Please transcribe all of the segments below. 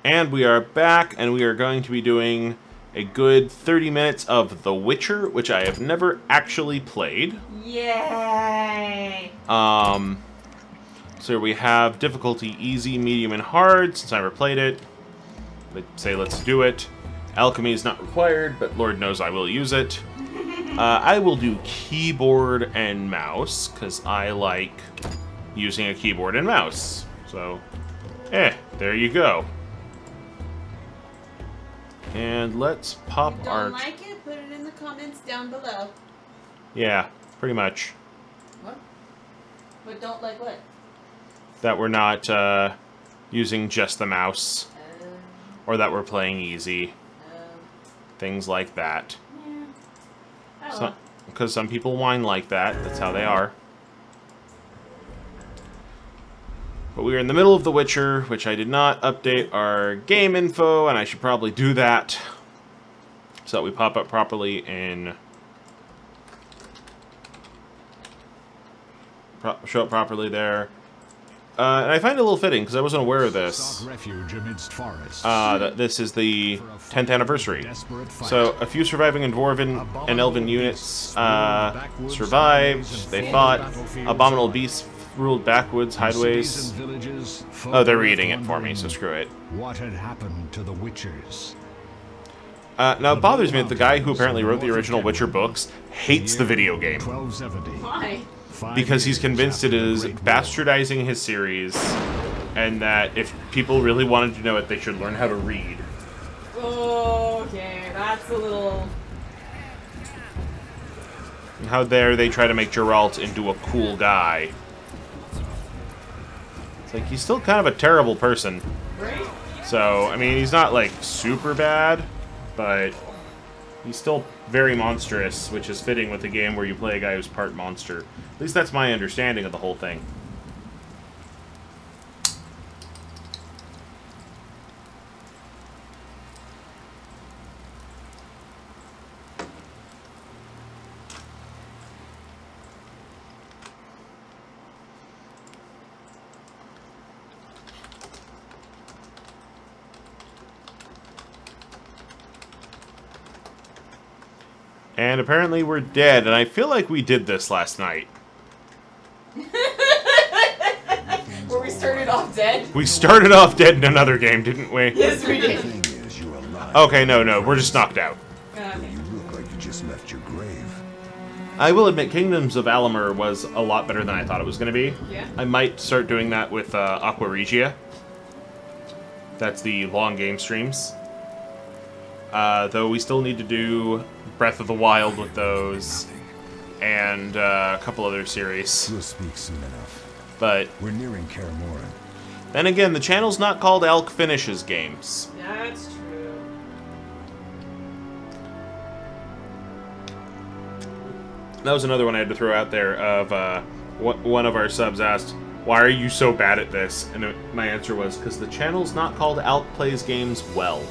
And we are back, and we are going to be doing a good 30 minutes of The Witcher, which I have never actually played. Yay! So we have difficulty easy, medium, and hard, since I never played it. They say let's do it. Alchemy is not required, but Lord knows I will use it. I will do keyboard and mouse, because I like using a keyboard and mouse. So, there you go. And let's pop if you our... don't like it, put it in the comments down below. Yeah, pretty much. What? But don't like what? That we're not using just the mouse. Or that we're playing easy. Things like that. Yeah. Oh, So, because some people whine like that. That's how they are. But we are in the middle of The Witcher, which I did not update our game info, and I should probably do that so that we pop up properly in... show up properly there. And I find it a little fitting, because I wasn't aware of this. That this is the 10th anniversary. So, a few surviving and dwarven and elven units survived. They fought. Abominable beasts ruled backwoods, hideways. Oh, they're reading it for me, so screw it. What had happened to the Witchers? Now, it bothers me that the guy who apparently wrote the original Witcher books hates the video game. why? Because he's convinced it is bastardizing his series, and that if people really wanted to know it, they should learn how to read. Okay, that's a little... And how dare they try to make Geralt into a cool guy. It's like, he's still kind of a terrible person. Right? So, I mean, he's not, like, super bad, but he's still very monstrous, which is fitting with a game where you play a guy who's part monster. At least that's my understanding of the whole thing. And apparently we're dead, and I feel like we did this last night. Where we started off dead? We started off dead in another game, didn't we? Yes, we did. Okay, no, we're just knocked out. Okay. You look like you just left your grave. I will admit, Kingdoms of Alamur was a lot better than I thought it was going to be. Yeah? I might start doing that with Aqua Regia. That's the long game streams. Though we still need to do Breath of the Wild with those, and a couple other series. We'll speak soon enough. But We're nearing Karamoran. then again, the channel's not called Alch Finishes Games. That's true. That was another one I had to throw out there of, one of our subs asked, why are you so bad at this? And my answer was, because the channel's not called Alch Plays Games Well.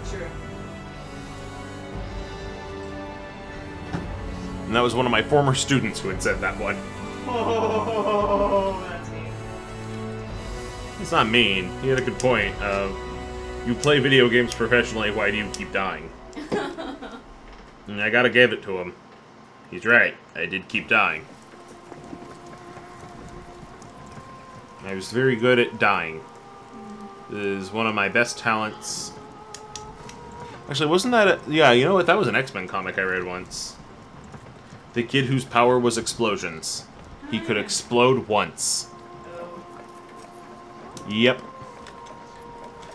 True. And that was one of my former students who had said that one. Oh, that's mean. It's not mean. He had a good point of, you play video games professionally, why do you keep dying? And I gotta give it to him. He's right. I did keep dying. I was very good at dying. It is one of my best talents. Actually, wasn't that yeah, you know what? That was an X-Men comic I read once. The kid whose power was explosions. He could explode once. Oh. Yep.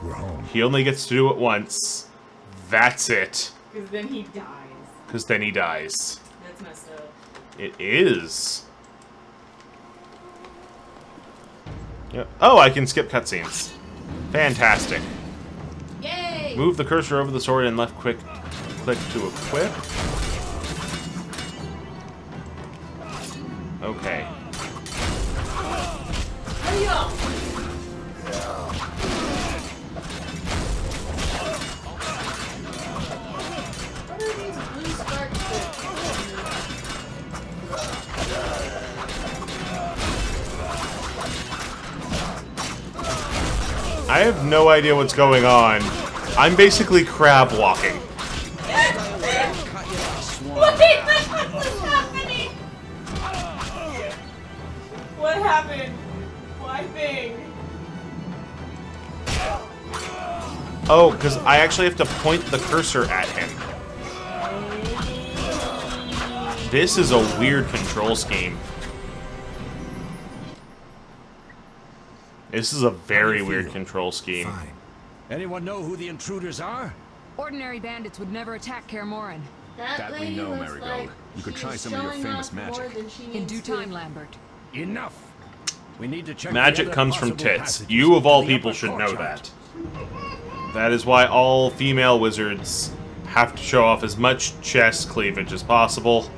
We're home. He only gets to do it once. That's it. Because then he dies. Because then he dies. That's messed up. It is. Yep. Oh, I can skip cutscenes. Fantastic. Yay! Move the cursor over the sword and left click to equip. Okay. Hi-ya! What are these blue sparks that... I have no idea what's going on. I'm basically crab walking. What's happening? What happened? Why thing? Oh, because I actually have to point the cursor at him. This is a weird control scheme. This is a very weird control scheme. Fine. Anyone know who the intruders are? Ordinary bandits would never attack Kaer That we lady know, looks Marigold. like You could she's try some of your showing famous off more magic. than she In needs due to. time, Lambert. Enough. We need to check the Magic other comes from possible tits. passages You, of to all the people, upper should know courtyard. that. That is why all female wizards have to show off as much chest cleavage as possible.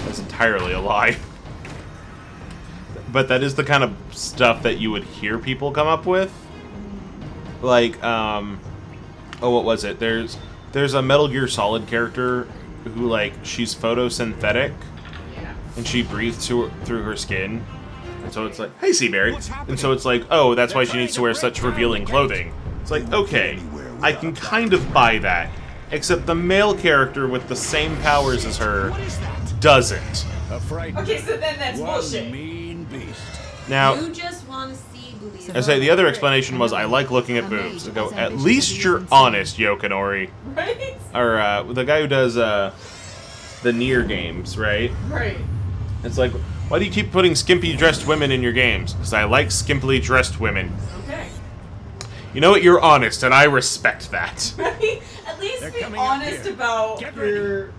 That's entirely a lie. But that is the kind of stuff that you would hear people come up with. Like, oh, what was it? There's a Metal Gear Solid character who, like, she's photosynthetic, and she breathes through her skin. And so it's like, hey, Seaberry. And so it's like, oh, that's why she needs to wear such revealing clothing. It's like, okay, I can kind of buy that. Except the male character with the same powers as her doesn't. A frightened Okay, so then that's one bullshit. mean beast. Now, You just want to see boobs. I say the other explanation was I like looking at boobs. I go, at least you're honest, Yokanori. Right? Or the guy who does the Nier games, right? Right. It's like, why do you keep putting skimpy dressed women in your games? Because I like skimpily dressed women. Okay. You know what? You're honest, and I respect that. Right? At least They're be coming up honest here. about Get your...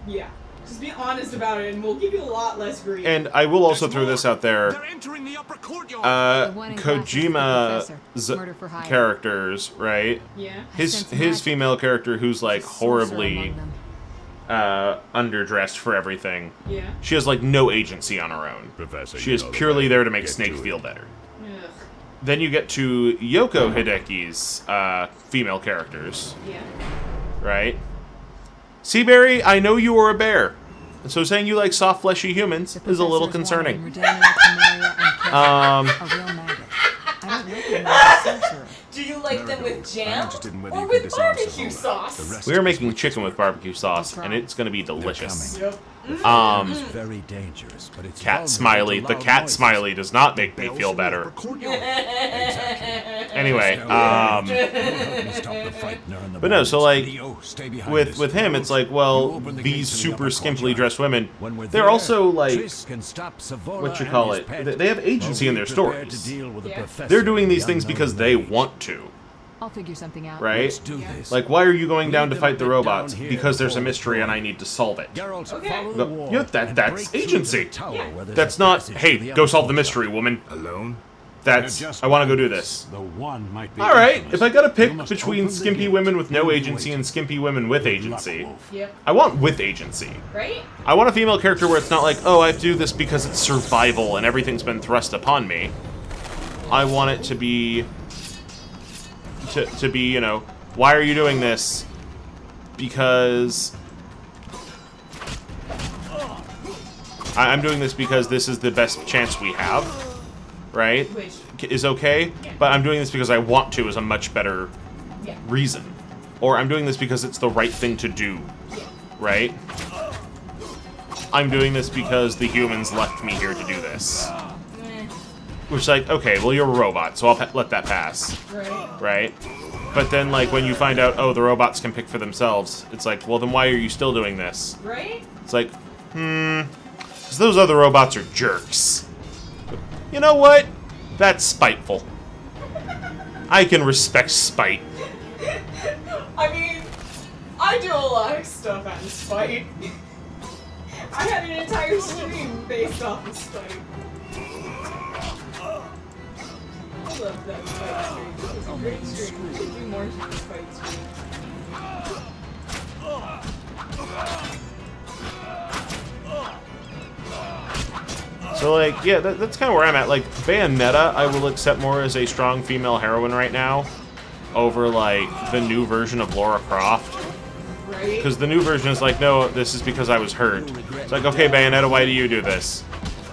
Yeah. Just be honest about it, and we'll give you a lot less grief. And I will also throw this out there. They're entering the upper courtyard. The one in glasses with the Kojima's professor. Murder for hire. characters, right? Yeah. His sense magic. female character who's like Sorcerer horribly among them. underdressed for everything. Yeah. She has like no agency on her own. Professor, She you is know the purely way. there to make Get Snake to it. feel better. Ugh. Then you get to Yoko Hideki's female characters, Yeah. right? Seaberry, I know you are a bear, and so saying you like soft, fleshy humans The is a little professor's wanted concerning. in Redania, Temeria, and Kent. A real maggot. I don't recognize the sorcerer. Do you like them with I'm jam interested in whether or you with can disarm barbecue Sakura. sauce? The rest We are of us making will chicken with barbecue sauce, That's and right. it's going to be delicious. Yep. It's very dangerous, but it's Cat vulnerable smiley. to The loud cat noises. smiley does not make me feel better. Anyway, Help me stop the fight, Nern the but no, so like Leo, stay behind with us. him, it's like, You well, open the these gate to the super upper skimpily courtyard. dressed women, When we're they're there, also like, Triss can stop Savora what you and call his it? pet. They have agency in their Are we prepared stories. to deal with the Yeah. professor They're doing and these the things unknown because they mage? want to, I'll figure something out. right? Let's do Yeah. this. Like, why are you going down to Lead fight the them robots? down here Because there's a before mystery we and I destroy. need to solve it. Geralt, Okay. follow the No, wall you know, that's and break through agency. the tower Yeah. where there's That's a not, passage hey, to the go upper solve the courtyard. mystery, woman. Alone? That's, I want to go do this. The one might be Alright, infamous. if I gotta pick You must between open the skimpy gate. women with no You'll be agency waiting. and skimpy women with Good agency, luck, Wolf. Yep. I want with agency. Right? I want a female character where it's not like, oh, I have to do this because it's survival and everything's been thrust upon me. I want it to be, to be, you know, why are you doing this? Because I'm doing this because this is the best chance we have, right? Which, Is okay, but I'm doing this because I want to is a much better yeah. reason. Or I'm doing this because it's the right thing to do, Yeah. right? I'm doing this because the humans left me here to do this. Eh, Which, like, okay, well, you're a robot, so I'll let that pass, right? right? But then, like, when you find out, oh, the robots can pick for themselves, it's like, well, then why are you still doing this? Right? It's like, because those other robots are jerks. You know what? That's spiteful. I can respect spite. I mean, I do a lot of stuff out of spite. I had an entire stream based off of spite. I love that spite stream. It was a great stream. We should do more spite streams. So, like, yeah, that's kind of where I'm at. Like, Bayonetta, I will accept more as a strong female heroine right now over, like, the new version of Lara Croft. Right? Because the new version is like, no, this is because I was hurt. It's like, okay, Bayonetta, why do you do this?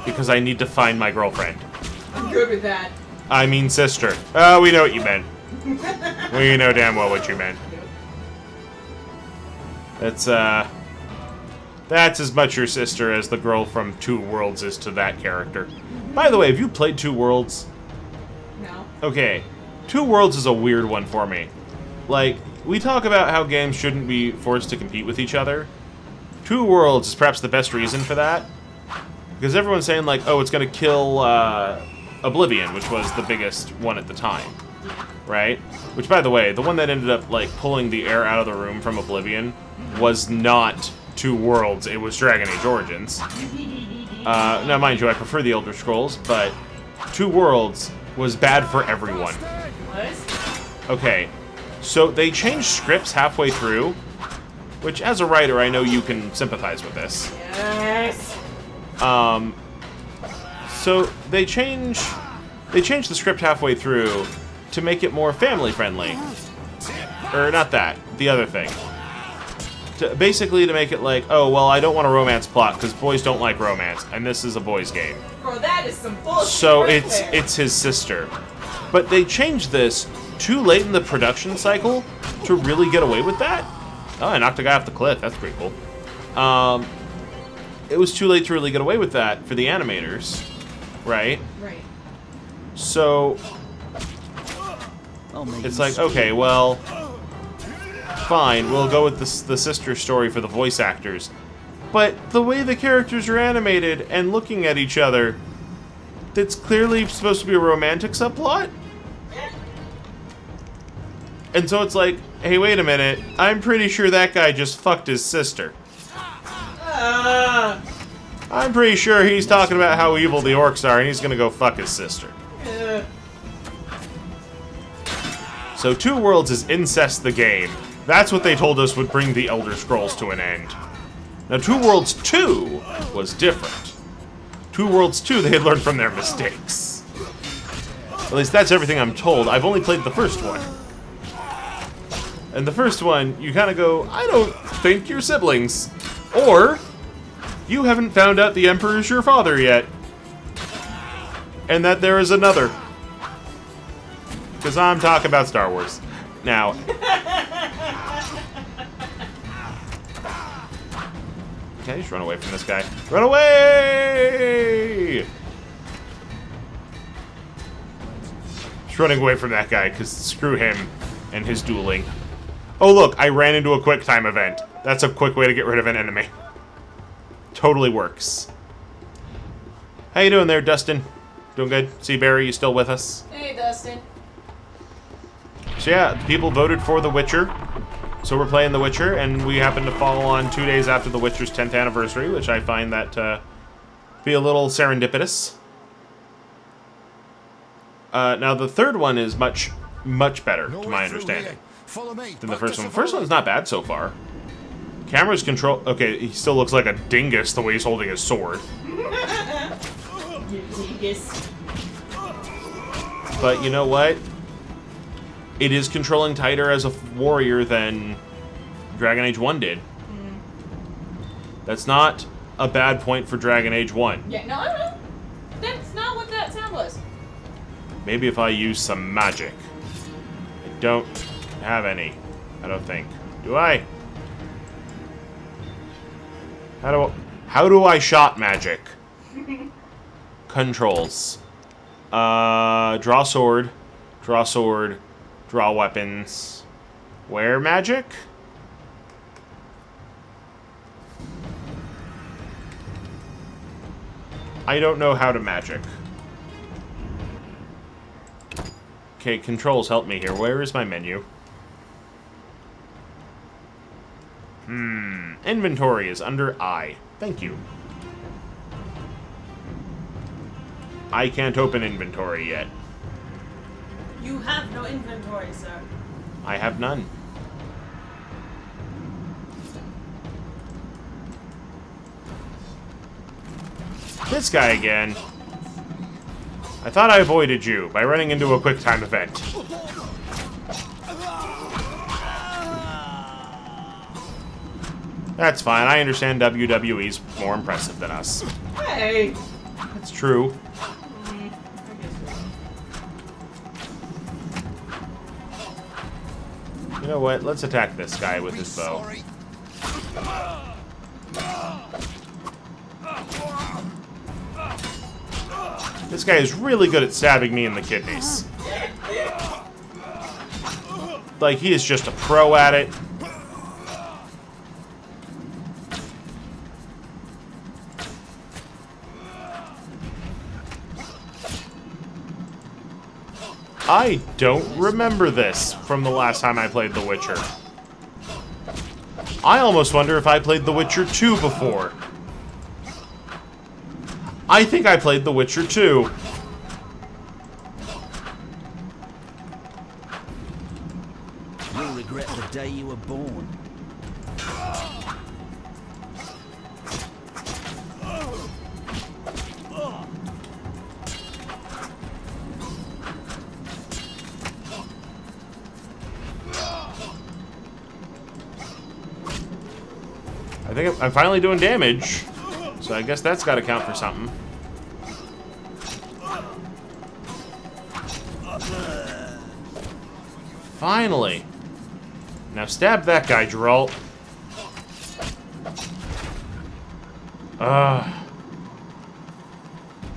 Because I need to find my girlfriend. good with that. I mean sister. Oh, we know what you meant. We know damn well what you meant. That's as much your sister as the girl from Two Worlds is to that character. By the way, have you played Two Worlds? No. Okay. Two Worlds is a weird one for me. Like, we talk about how games shouldn't be forced to compete with each other. Two Worlds is perhaps the best reason for that. Because everyone's saying, like, oh, it's going to kill Oblivion, which was the biggest one at the time. Right? Which, by the way, the one that ended up, like, pulling the air out of the room from Oblivion was not Two Worlds, it was Dragon Age Origins. Now, mind you, I prefer the Elder Scrolls, but Two Worlds was bad for everyone. What? Okay, so they changed scripts halfway through, which, as a writer, I know you can sympathize with this. Yes. So they changed the script halfway through to make it more family-friendly. Or not that, the other thing. Basically to make it like, oh, well, I don't want a romance plot because boys don't like romance, and this is a boys' game. Bro, that is some bullshit. So right it's there. it's his sister. But they changed this too late in the production cycle to really get away with that. Oh, I knocked a guy off the cliff. That's pretty cool. It was too late to really get away with that for the animators, right? Right. So it's like, okay, well, fine, we'll go with the sister story for the voice actors. But the way the characters are animated and looking at each other, that's clearly supposed to be a romantic subplot. And so it's like, hey, wait a minute, I'm pretty sure that guy just fucked his sister. I'm pretty sure he's talking about how evil the orcs are and he's gonna go fuck his sister. So Two Worlds is Incest the Game. That's what they told us would bring the Elder Scrolls to an end. Now, Two Worlds 2 was different. Two Worlds 2, they had learned from their mistakes. At least that's everything I'm told. I've only played the first one. And the first one, you kind of go, I don't think you're siblings. Or, you haven't found out the Emperor's your father yet. And that there is another. Because I'm talking about Star Wars. Now... Okay, just run away from this guy. Run away! Just running away from that guy, because screw him and his dueling. Oh look, I ran into a quick time event. That's a quick way to get rid of an enemy. Totally works. How you doing there, Dustin? Doing good? See, Barry, you still with us? Hey, Dustin. So yeah, people voted for The Witcher. So we're playing The Witcher, and we happen to fall on 2 days after The Witcher's 10th anniversary, which I find that be a little serendipitous. Now, the third one is much, much better, to my understanding, than the first one. The first one's not bad so far. Camera's control... Okay, he still looks like a dingus the way he's holding his sword. You dingus. But you know what? It is controlling tighter as a warrior than Dragon Age 1 did. That's not a bad point for Dragon Age 1. Yeah, no. That's not what that sound was. Maybe if I use some magic. I don't have any. I don't think. Do I? How do I shot magic? Controls. Draw sword. Draw sword. Draw weapons. Wear magic? I don't know how to magic. Okay, controls, help me here. Where is my menu? Inventory is under I. Thank you. I can't open inventory yet. You have no inventory, sir. I have none. This guy again. I thought I avoided you by running into a quick time event. That's fine. I understand WWE's more impressive than us. Hey. That's true. You know what? Let's attack this guy with his bow. This guy is really good at stabbing me in the kidneys. Like, he is just a pro at it. I don't remember this from the last time I played The Witcher. I almost wonder if I played The Witcher 2 before. I think I played The Witcher 2. You'll regret the day you were born. I think I'm finally doing damage, so I guess that's got to count for something. Finally. Now stab that guy, Geralt.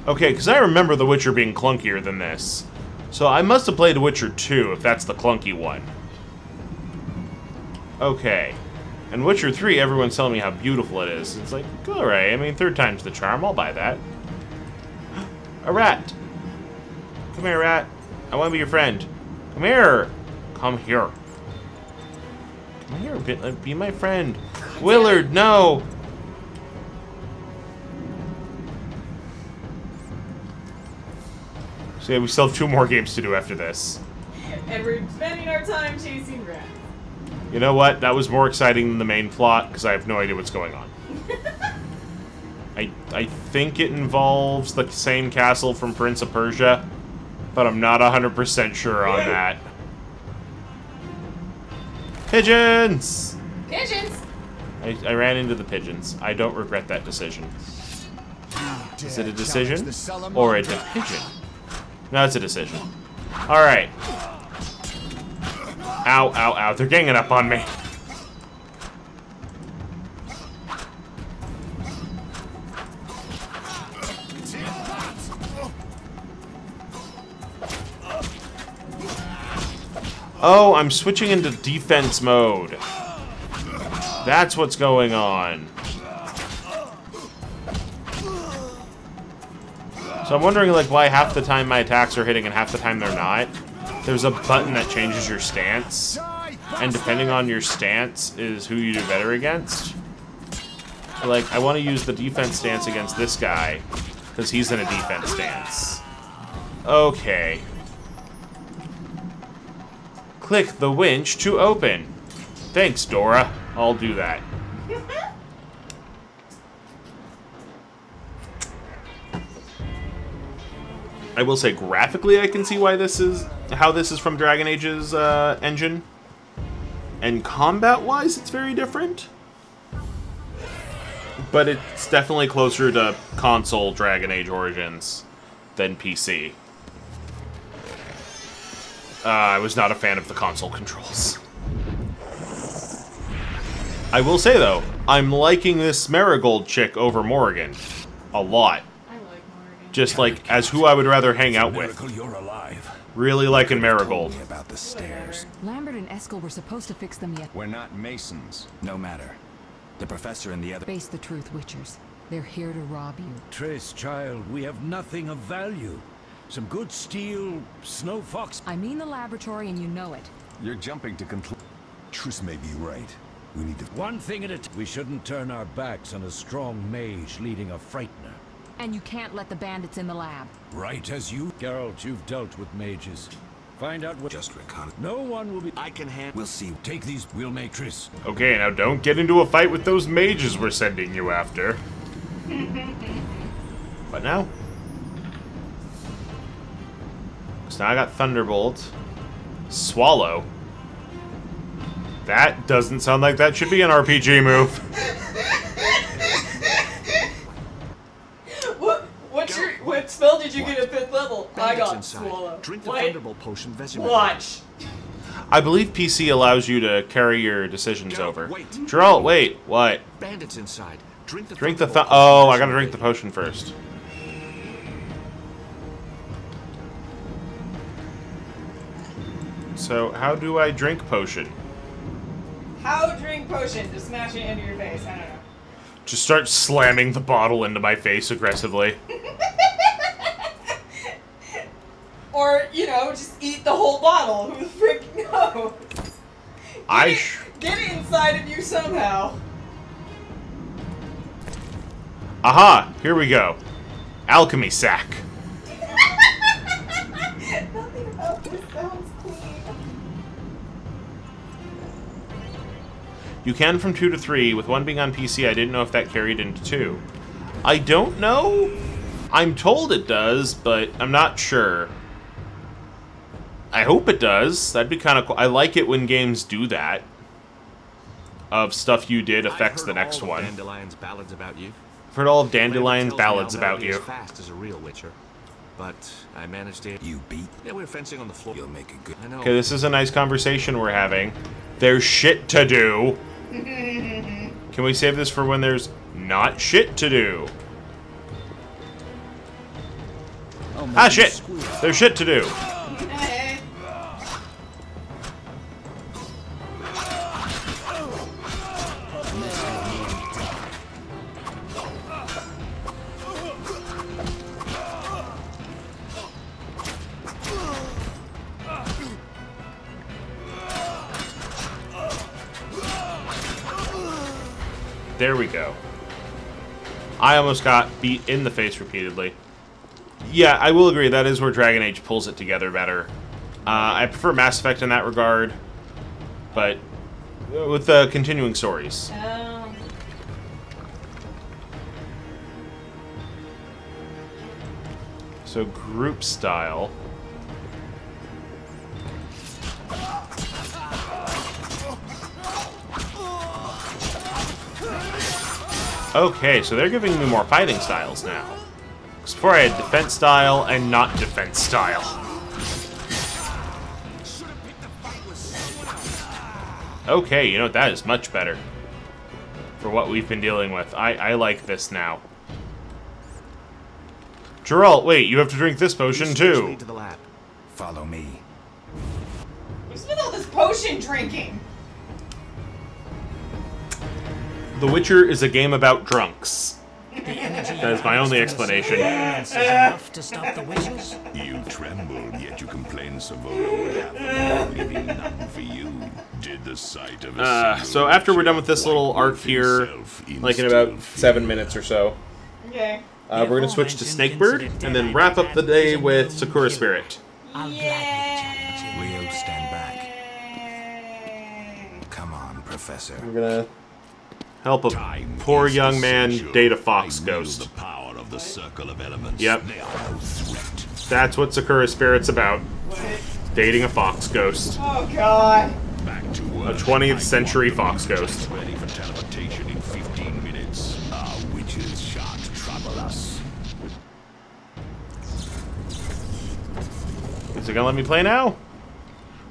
Okay, because I remember The Witcher being clunkier than this. So I must have played The Witcher 2, if that's the clunky one. Okay. And Witcher 3, everyone's telling me how beautiful it is. It's like, alright, I mean, third time's the charm, I'll buy that. A rat! Come here, rat. I want to be your friend. Come here! Come here. Come here, be my friend. Willard, no! So yeah, we still have 2 more games to do after this. And we're spending our time chasing rats. You know what? That was more exciting than the main plot, because I have no idea what's going on. I think it involves the same castle from Prince of Persia, but I'm not 100% sure on that. Pigeons! Pigeons! I ran into the pigeons. I don't regret that decision. Is it a decision? Or a pigeon? No, it's a decision. Alright. Ow, ow, ow. They're ganging up on me. Oh, I'm switching into defense mode. That's what's going on. So I'm wondering, like, why half the time my attacks are hitting and half the time they're not. There's a button that changes your stance, and depending on your stance is who you do better against. So, like, I want to use the defense stance against this guy, because he's in a defense stance. Okay. Click the winch to open. Thanks, Dora. I'll do that. I will say, graphically, I can see why this is how this is from Dragon Age's engine, and combat-wise, it's very different. But it's definitely closer to console Dragon Age Origins than PC. I was not a fan of the console controls. I will say, though, I'm liking this Marigold chick over Morrigan a lot. Just like as who I would rather hang out with. You're alive. Really liking Marigold. About the stairs. Lambert and Eskel were supposed to fix them yet. We're not masons. No matter. The professor and the other. Face the truth, Witchers. They're here to rob you. Trace, child, we have nothing of value. Some good steel, snow fox. I mean the laboratory, and you know it. You're jumping to conclude. Truce may be right. We need to... One thing at a time. We shouldn't turn our backs on a strong mage leading a frightener. And you can't let the bandits in the lab. Right as you... Geralt, you've dealt with mages. Find out what... Just recon. No one will be... I can handle. We'll see. Take these. We'll make tryst. Okay, now don't get into a fight with those mages we're sending you after. But now? So now I got Thunderbolt. Swallow. That doesn't sound like that should be an RPG move. What spell did you get at 5th level? I got inside. Swallow. Drink the What? Thunderbolt potion. Vesemir. Watch. I believe PC allows you to carry your decisions Geralt, over. wait. Geralt, wait. What? Bandits inside. Drink the Oh, I gotta drink the potion first. So, how do I drink potion? How drink potion? Just smash it into your face. I don't know. Just start slamming the bottle into my face aggressively. Or, you know, just eat the whole bottle. Who the frick knows? Get it inside of you somehow. Aha! Here we go. Alchemy sack. Nothing about this sounds clean. You can from 2 to 3, with 1 being on PC. I didn't know if that carried into 2. I don't know. I'm told it does, but I'm not sure. I hope it does. That'd be kind of cool. I like it when games do that. Of stuff you did affects the next one. Dandelion's ballads about you. I've heard all of Dandelion's ballads about you. Fast as a real witcher, but I managed to. You beat. Yeah, we were fencing on the floor. You'll make it good. I know. Okay, this is a nice conversation we're having. There's shit to do. Can we save this for when there's not shit to do? Ah, shit! There's shit to do. There we go. I almost got beat in the face repeatedly. Yeah, I will agree. That is where Dragon Age pulls it together better. I prefer Mass Effect in that regard, but with the continuing stories. So group style. Okay, so they're giving me more fighting styles now. Because before I had defense style and not defense style. Okay, you know what, that is much better. For what we've been dealing with. I like this now. Geralt, wait, you have to drink this potion too. To the lab. Follow me. What's with all this potion drinking? The Witcher is a game about drunks. That is my only explanation. Is enough to stop the witches? You trembled, yet you complained Sakura would have leaving none for you. Did the sight of a So after we're done with this little arc here, like in about 7 minutes or so, Okay. we're going to switch to Snakebird, and then wrap up the day with Sakura Spirit. I'll gladly challenge you. Leo, stand back. Come on, Professor. We're going to help a poor young man date a fox ghost. The power of the circle of elements. Yep. They are no threat. That's what Sakura Spirit's about. Dating a fox ghost. Oh god. Back to A work. 20th century fox ghost. Ready for teleportation in 15 minutes. Our witches shan't trouble us. Is it gonna let me play now?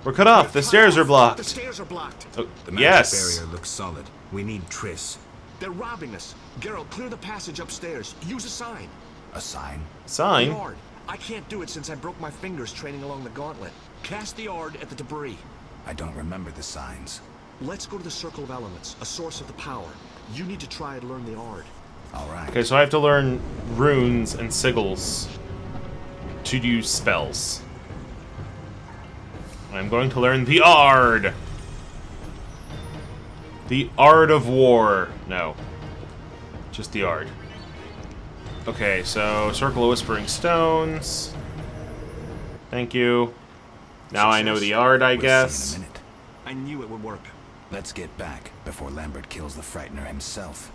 We're cut off. The stairs are The blocked. stairs are blocked. Oh, The magic yes. barrier looks solid. We need Triss. They're robbing us. Geralt, clear the passage upstairs. Use a sign. A sign? Sign. Yard. I can't do it since I broke my fingers training along the gauntlet. Cast the yard at the debris. I don't remember the signs. Let's go to the Circle of Elements, a source of the power. You need to try and learn the Ard. All right. Okay, so I have to learn runes and sigils to use spells. I'm going to learn the Ard. The Ard of War. No. Just the Ard. Okay, so Circle of Whispering Stones. Thank you. Now I know the Ard, I We'll see guess. in a minute. I knew it would work. Let's get back before Lambert kills the Frightener himself.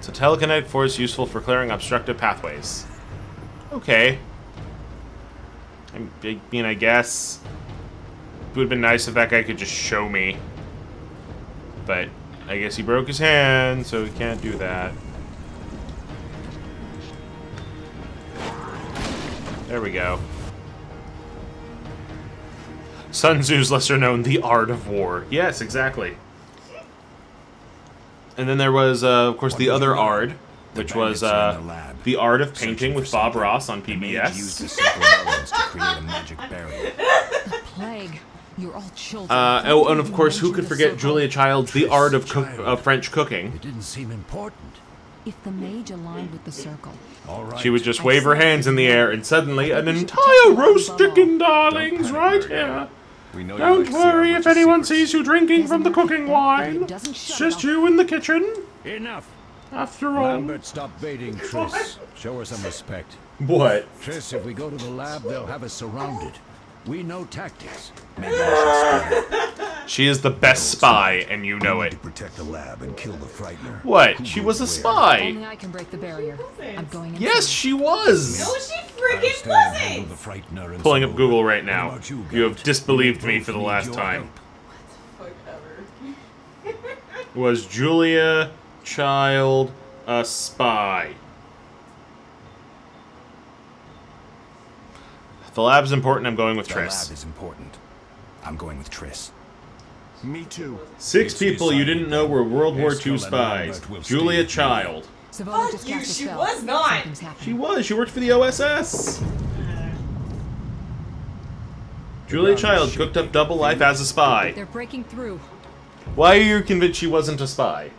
So telekinetic force useful for clearing obstructive pathways. Okay. I mean, I guess it would have been nice if that guy could just show me. But I guess he broke his hand, so he can't do that. There we go. Sun Tzu's lesser known, The Art of War. Yes, exactly. And then there was, of course, the other Ard, which was The Art of Painting with Bob Ross on PBS. Used the simple elements to create a magic barrier. The plague. You're all children. Oh, and of course, who could forget Julia Child's The Art of French Cooking? It didn't seem important. If the mage aligned with the circle, All right. She would just wave her hands in the air, and suddenly an entire roast chicken, darlings, right here. We know Don't worry if anyone sees you drinking from the cooking wine. It's just you in the kitchen, Enough. after all. Lambert, stop baiting Triss. Show her some respect. What? Triss, if we go to the lab, they'll have us surrounded. We know tactics. Maybe I should split up. She is the best spy, and you know We need it. to protect the lab and kill the frightener. What? She was a spy. only I can break the barrier. I'm going in. Yes, she was. No, she I'll freaking stay and handle wasn't! the frightener and Pulling up Sakura. Google right What now. about you, You have Goat? disbelieved We me both for the need last your time. help. Fuck ever. Was Julia Child a spy? The lab's important. I'm going with The lab Triss. is important. I'm going with Triss. Me too. 6 It's people you decided. didn't know were World War II Eskel and spies. Lambert will Julia stay with Child. Savona Fuck just you, cast a she spell. was not. Something's She happening. was. She worked for the OSS. Julia Child cooked up double life as a spy. They're breaking through. Why are you convinced she wasn't a spy?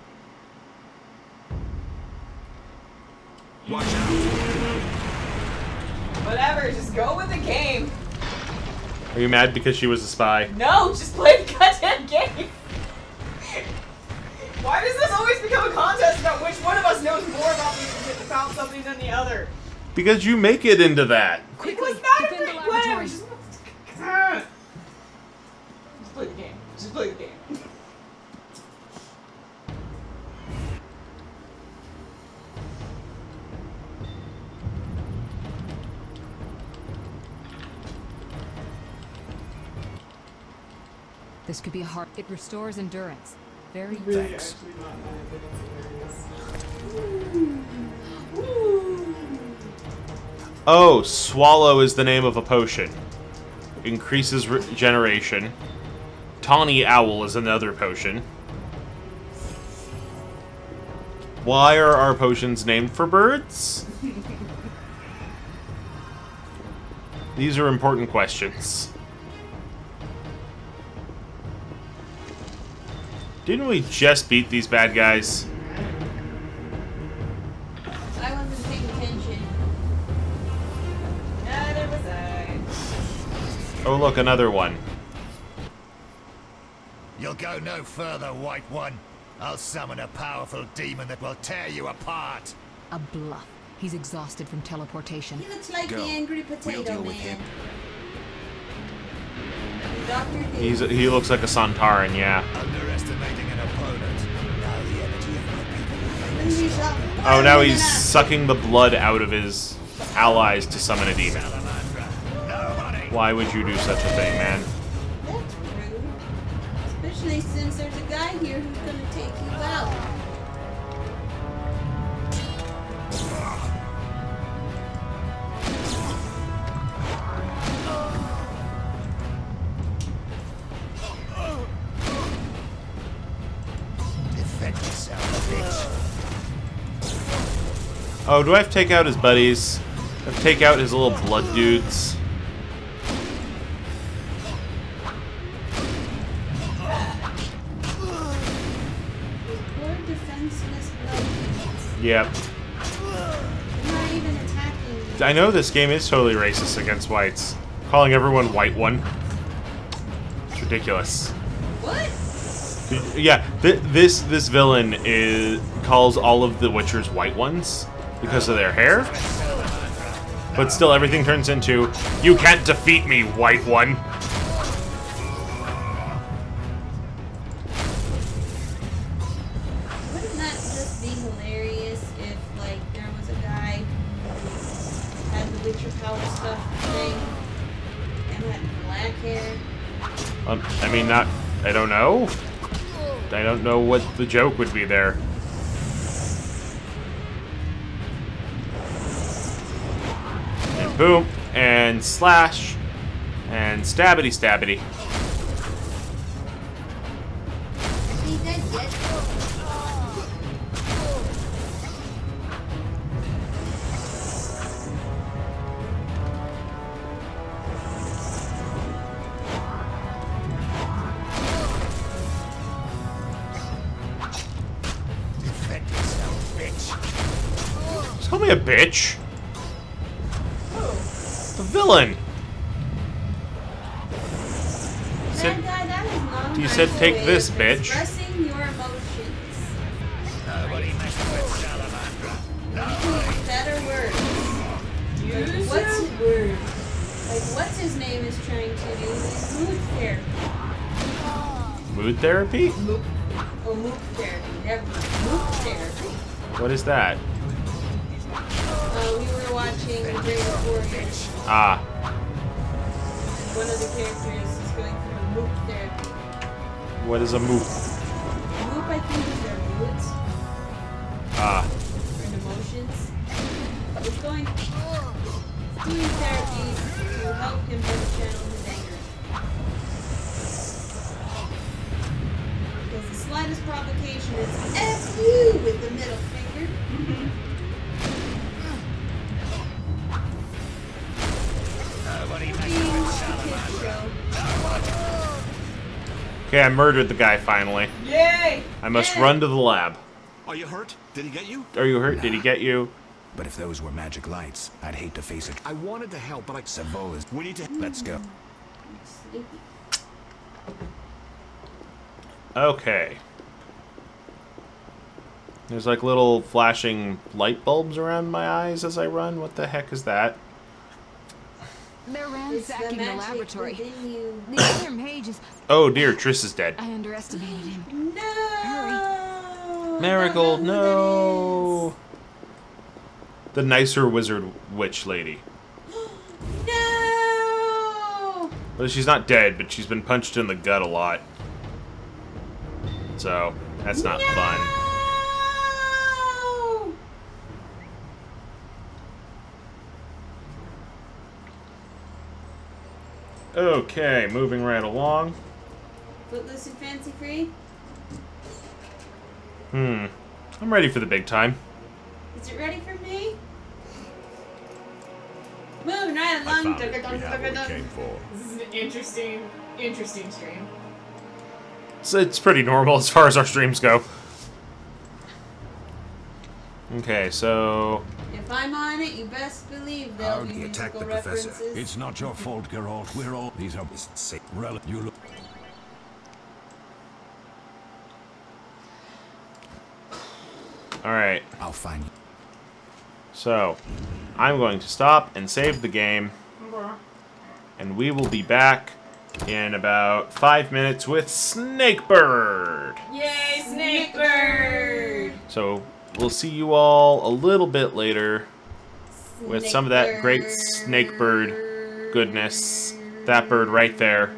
Watch out. Whatever, just go with the game. Are you mad because she was a spy? No, just play the goddamn game. Why does this always become a contest about which one of us knows more about something than the other? Because you make it into that. Quickly, It was not a defend the great laboratory. plan. Just play the game. Just play the game. This could be hard. It restores endurance. Very Thanks. Oh, Swallow is the name of a potion. Increases regeneration. Tawny Owl is another potion. Why are our potions named for birds? These are important questions. Didn't we just beat these bad guys? I wasn't paying attention. Neither was I. Oh, look, another one. You'll go no further, White One. I'll summon a powerful demon that will tear you apart. a bluff. He's exhausted from teleportation. He looks like Go. the angry potato We'll deal man. with him. Dr. Doom. He looks like a Santaran, yeah. Underestimating an opponent. Now the energy of my people will make Then he us shot Oh, now fire he's in the mouth. sucking the blood out of his allies to summon a demon. Salamandra. Nobody. Why would you do such a thing, man? That's rude. Especially since there's a guy here who's gonna take you out. Defend yourself, bitch. Oh, do I have to take out his buddies? I have to take out his little blood dudes. Poor defenseless blood. Yep. They're not even attacking you. I know this game is totally racist against whites. Calling everyone white one. It's ridiculous. What? Yeah, this villain calls all of the Witchers white ones because of their hair. But still, everything turns into, you can't defeat me, white one. Wouldn't that just be hilarious if, like, there was a guy who had the Witcher power stuff thing and had black hair? I mean, I don't know. I don't know what the joke would be there. And boom, and slash, And stabbity stabbity. Is he dead yet? Defend yourself, bitch. Just call me a bitch. The villain. Bad guy, that is not a You nice said take way this, of bitch. Expressing your emotions. Nobody messes with Salamandra. Better words. Use What's your his word? Like, what's his name is trying to do is mood therapy. Mood therapy? Oh, mood therapy. Never mind. Mood therapy. What is that? We were watching The Greatest Warriors. Ah, One of the characters is going through mood therapy. what is a moop? Mood, I think, is their moods Ah, and emotions. It's doing therapy to help him better channel his anger. Because the slightest provocation is F you with the middle finger. Nobody Being messes with the kid's Salamandra. show. okay, I murdered the guy finally. Yay! I must Yay. run to the lab. Are you hurt? Did he get you? Are you hurt? Did he get you? But if those were magic lights, I'd hate to face it. I wanted to help, but I... Savola's. We need to... Let's go. Sleepy. Okay. There's like little flashing light bulbs around my eyes as I run. What the heck is that? They're It's the ransacking the magic laboratory. within you. The other mage is... Oh dear, Triss is dead. I underestimated him. No! Marigold, I don't know who no. The nicer wizard witch lady. that is. No! Well, she's not dead, but she's been punched in the gut a lot. So, that's not fun. No! Okay, moving right along. Footloose and fancy free? I'm ready for the big time. Is it ready for me? Moving right I along. found it. We have what we came for. This is an interesting stream. It's pretty normal as far as our streams go. Okay, so... If I'm on it, you best believe there'll How'd be he attack musical the professor? references. It's not your fault, Geralt. We're all... These are... Say, You look... Alright, I'll find you. so... I'm going to stop and save the game. And we will be back in about 5 minutes with Snakebird! Yay, Snakebird! So, we'll see you all a little bit later with some of that great Snakebird goodness. That bird right there.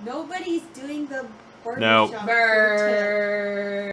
Nobody's doing the No. barbershop Bird.